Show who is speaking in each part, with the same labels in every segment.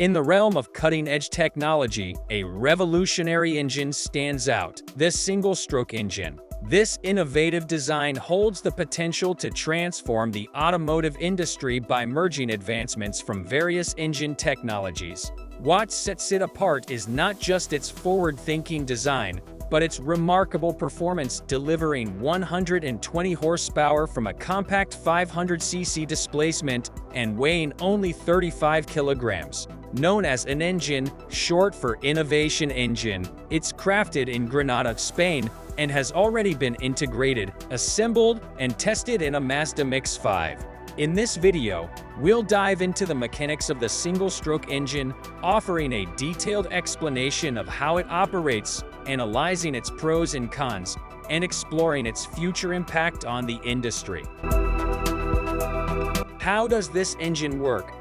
Speaker 1: In the realm of cutting-edge technology, a revolutionary engine stands out: the single-stroke engine. This innovative design holds the potential to transform the automotive industry by merging advancements from various engine technologies. What sets it apart is not just its forward-thinking design, but its remarkable performance, delivering 120 horsepower from a compact 500cc displacement and weighing only 35 kilograms. Known as Innengine, short for Innovation Engine, it's crafted in Granada, Spain, and has already been integrated, assembled, and tested in a Mazda MX-5. In this video, we'll dive into the mechanics of the single-stroke engine, offering a detailed explanation of how it operates, analyzing its pros and cons, and exploring its future impact on the industry. How does this engine work?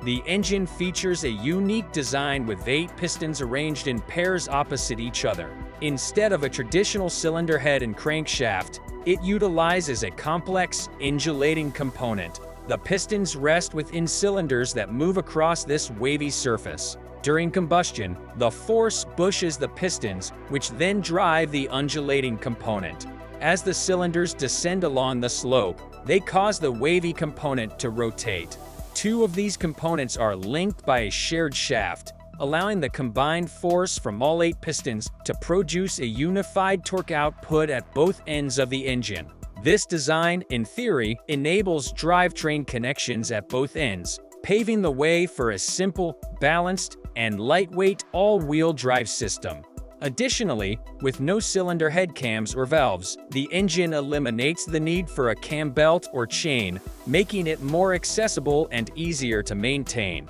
Speaker 1: The engine features a unique design with 8 pistons arranged in pairs opposite each other. Instead of a traditional cylinder head and crankshaft, it utilizes a complex, undulating component. The pistons rest within cylinders that move across this wavy surface. During combustion, the force pushes the pistons, which then drive the undulating component. As the cylinders descend along the slope, they cause the wavy component to rotate. 2 of these components are linked by a shared shaft, allowing the combined force from all 8 pistons to produce a unified torque output at both ends of the engine. This design, in theory, enables drivetrain connections at both ends, paving the way for a simple, balanced, and lightweight all-wheel drive system. Additionally, with no cylinder head cams or valves, the engine eliminates the need for a cam belt or chain, making it more accessible and easier to maintain.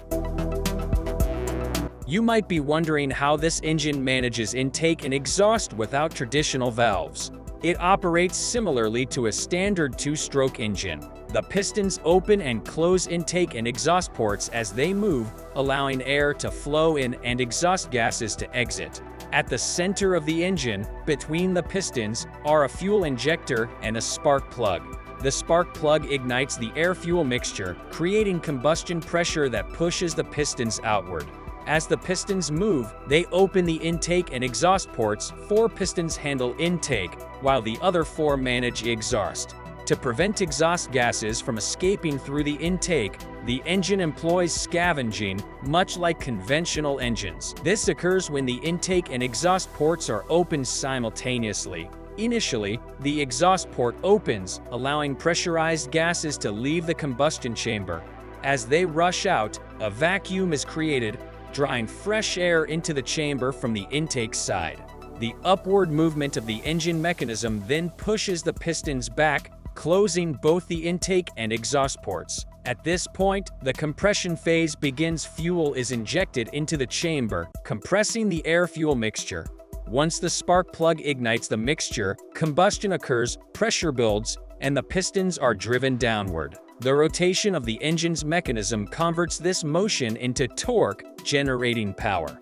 Speaker 1: You might be wondering how this engine manages intake and exhaust without traditional valves. It operates similarly to a standard 2-stroke engine. The pistons open and close intake and exhaust ports as they move, allowing air to flow in and exhaust gases to exit. At the center of the engine, between the pistons, are a fuel injector and a spark plug. The spark plug ignites the air-fuel mixture, creating combustion pressure that pushes the pistons outward. As the pistons move, they open the intake and exhaust ports. 4 pistons handle intake, while the other 4 manage exhaust. To prevent exhaust gases from escaping through the intake, the engine employs scavenging, much like conventional engines. This occurs when the intake and exhaust ports are opened simultaneously. Initially, the exhaust port opens, allowing pressurized gases to leave the combustion chamber. As they rush out, a vacuum is created, drawing fresh air into the chamber from the intake side. The upward movement of the engine mechanism then pushes the pistons back, closing both the intake and exhaust ports. At this point, the compression phase begins. Fuel is injected into the chamber, compressing the air-fuel mixture. Once the spark plug ignites the mixture, combustion occurs, pressure builds, and the pistons are driven downward. The rotation of the engine's mechanism converts this motion into torque, generating power.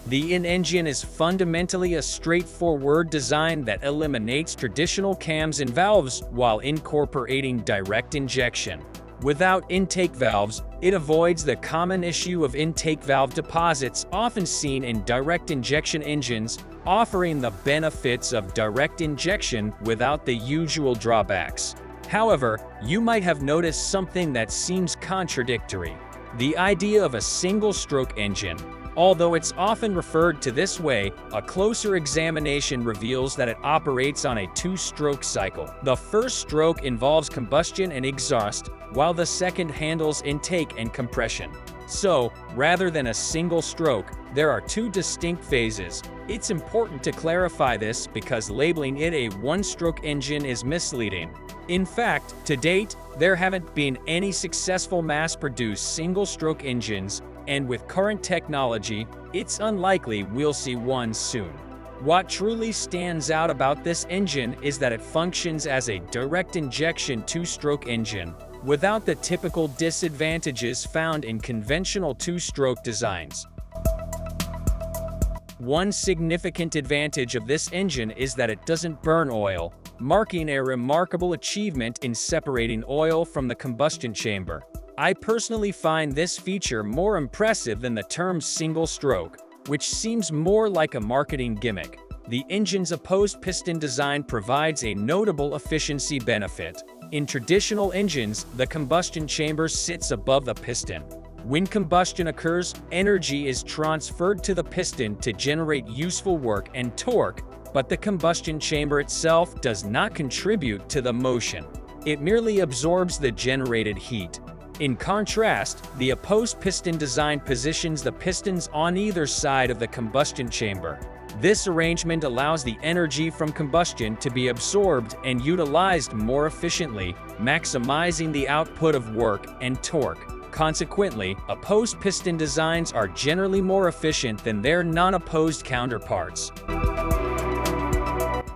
Speaker 1: The Innengine is fundamentally a straightforward design that eliminates traditional cams and valves while incorporating direct injection. Without intake valves, it avoids the common issue of intake valve deposits often seen in direct injection engines, offering the benefits of direct injection without the usual drawbacks. However, you might have noticed something that seems contradictory: the idea of a single-stroke engine. Although it's often referred to this way, a closer examination reveals that it operates on a 2-stroke cycle. The first stroke involves combustion and exhaust, while the second handles intake and compression. So, rather than a single stroke, there are 2 distinct phases. It's important to clarify this because labeling it a 1-stroke engine is misleading. In fact, to date, there haven't been any successful mass-produced single-stroke engines, and with current technology, it's unlikely we'll see one soon. What truly stands out about this engine is that it functions as a direct injection 2-stroke engine, without the typical disadvantages found in conventional 2-stroke designs. One significant advantage of this engine is that it doesn't burn oil, marking a remarkable achievement in separating oil from the combustion chamber. I personally find this feature more impressive than the term single stroke, which seems more like a marketing gimmick. The engine's opposed piston design provides a notable efficiency benefit. In traditional engines, the combustion chamber sits above the piston. When combustion occurs, energy is transferred to the piston to generate useful work and torque, but the combustion chamber itself does not contribute to the motion. It merely absorbs the generated heat. In contrast, the opposed piston design positions the pistons on either side of the combustion chamber. This arrangement allows the energy from combustion to be absorbed and utilized more efficiently, maximizing the output of work and torque. Consequently, opposed piston designs are generally more efficient than their non-opposed counterparts.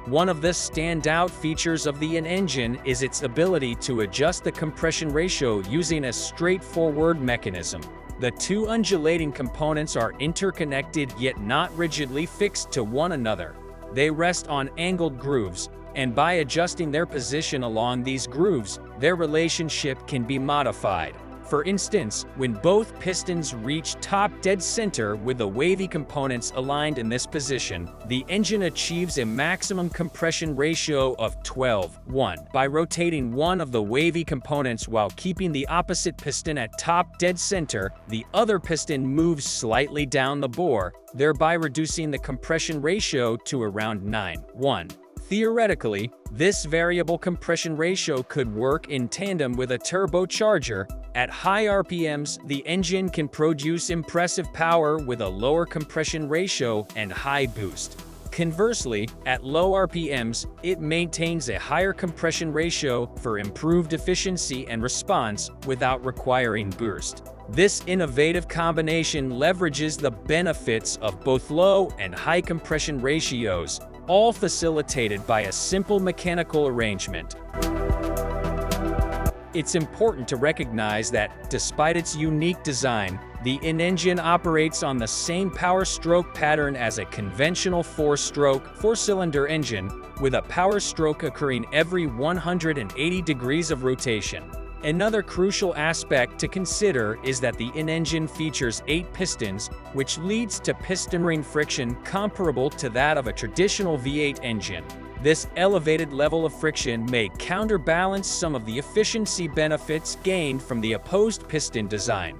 Speaker 1: One of the standout features of the Innengine is its ability to adjust the compression ratio using a straightforward mechanism. The two undulating components are interconnected yet not rigidly fixed to one another. They rest on angled grooves, and by adjusting their position along these grooves, their relationship can be modified. For instance, when both pistons reach top dead center with the wavy components aligned in this position, the engine achieves a maximum compression ratio of 12:1. By rotating one of the wavy components while keeping the opposite piston at top dead center, the other piston moves slightly down the bore, thereby reducing the compression ratio to around 9:1. Theoretically, this variable compression ratio could work in tandem with a turbocharger. At high RPMs, the engine can produce impressive power with a lower compression ratio and high boost. Conversely, at low RPMs, it maintains a higher compression ratio for improved efficiency and response without requiring boost. This innovative combination leverages the benefits of both low and high compression ratios, all facilitated by a simple mechanical arrangement. It's important to recognize that, despite its unique design, the Innengine operates on the same power stroke pattern as a conventional four-cylinder engine, with a power stroke occurring every 180 degrees of rotation. Another crucial aspect to consider is that the Innengine features 8 pistons, which leads to piston ring friction comparable to that of a traditional V8 engine. This elevated level of friction may counterbalance some of the efficiency benefits gained from the opposed piston design.